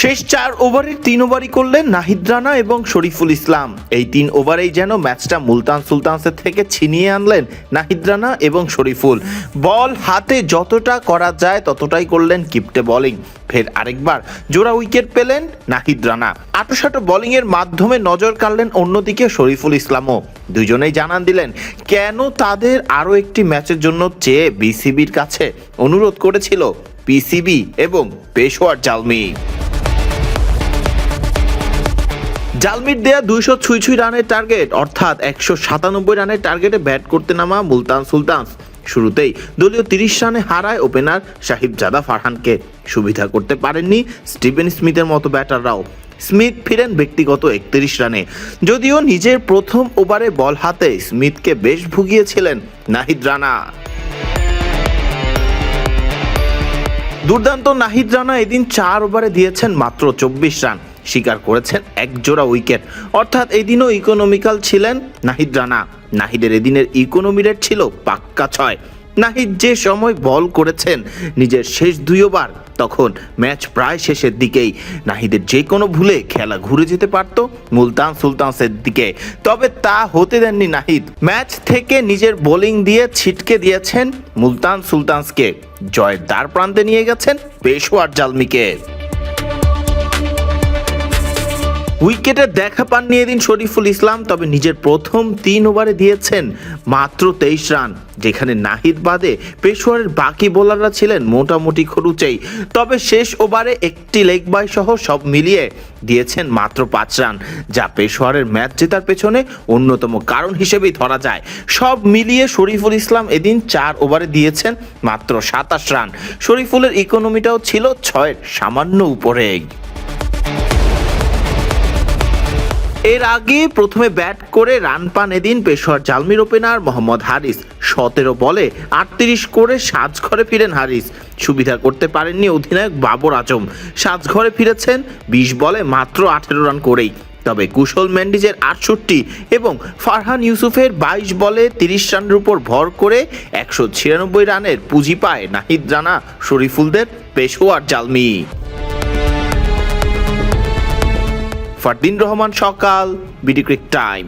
শেষ 4 ওভারের 3 ওভারই করলেন নাহিদ রানা এবং শরীফুল ইসলাম। এই 3 ওভারেই যেন ম্যাচটা মুলতান সুলতানসের থেকে ছিনিয়ে আনলেন নাহিদ রানা এবং শরীফুল। বল হাতে যতটা করা যায় ততটাই করলেন কিপটে বোলিং। ফের আরেকবার জোড়া উইকেট পেলেন নাহিদ রানা। আটোসাটো বোলিং এর মাধ্যমে নজর কাড়লেন অন্যদিকে শরীফুল ইসলামও। দুজনেই জানান দিলেন কেন তাদের আরও একটি ম্যাচের জন্য চেয়ে বিসিবির কাছে অনুরোধ করেছিল পিসিবি এবং পেশোয়ার জালমি। জালমির দেয়া 200 রানের টার্গেট অর্থাৎ 197 রানের টার্গেটে ব্যাট করতে নামা মুলতান সুলতানস শুরুতেই দলীয় 30 রানে হারায় ওপেনার সাহিবজাদা ফারহানকে। সুবিধা করতে পারেননি স্টিভেন স্মিথের মতো ব্যাটাররাও। স্মিথ ফিরেন ব্যক্তিগত 31 রানে। যদিও নিজের প্রথম ওভারে বল হাতে স্মিথকে বেশ ভুগিয়েছিলেন নাহিদ রানা। দুর্দান্ত নাহিদ রানা এদিন 4 ওভারে দিয়েছেন মাত্র 24 রান, স্বীকার করেছেন এক জোড়া উইকেট। অর্থাৎ এদিনও ইকোনমিক্যাল ছিলেন নাহিদ রানা। নাহিদের এদিনের ইকোনমি রেট ছিল পাক্কা 6। নাহিদ যে সময় বল করেছেন নিজের শেষ 2 ওভার, তখন ম্যাচ প্রায় শেষের দিকেই। নাহিদের যে কোনো ভুলে খেলা ঘুরে যেতে পারত মুলতান সুলতানসের দিকে, তবে তা হতে দেননি নাহিদ। ম্যাচ থেকে নিজের বোলিং দিয়ে ছিটকে দিয়েছেন মুলতান সুলতানসকে। জয়ের দ্বার প্রান্তে নিয়ে গেছেন পেশোয়ার জালমিকে। উইকেটের দেখা পাননি এদিন শরীফুল ইসলাম, তবে নিজের প্রথম 3 ওভারে দিয়েছেন মাত্র 23 রান, যেখানে নাহিদ বাদে পেশোয়ারের বাকি বোলাররা ছিলেন মোটামুটি খরুচেই। তবে শেষ ওভারে একটি লেগ বাই সহ সব মিলিয়ে দিয়েছেন মাত্র 5 রান, যা পেশোয়ারের ম্যাচ জেতার পেছনে অন্যতম কারণ হিসেবেই ধরা যায়। সব মিলিয়ে শরীফুল ইসলাম এদিন 4 ওভারে দিয়েছেন মাত্র 27 রান। শরীফুলের ইকোনমিটাও ছিল 6-এর সামান্য উপরেই। এর আগে প্রথমে ব্যাট করে রান পান এদিন পেশোয়ার জালমির ওপেনার মোহাম্মদ হারিস। 17 বলে 38 করে সাজঘরে ফিরেন হারিস। সুবিধা করতে পারেননি অধিনায়ক বাবর আজম। সাজঘরে ফিরেছেন 20 বলে মাত্র 18 রান করেই। তবে কুশল মেন্ডিজের 68 এবং ফারহান ইউসুফের 22 বলে 30 রানের উপর ভর করে 196 রানের পুঁজি পায় নাহিদ রানা শরীফুলদের পেশোয়ার জালমি। ফারদিন রহমান সকাল, বিডি ক্রিক টাইম।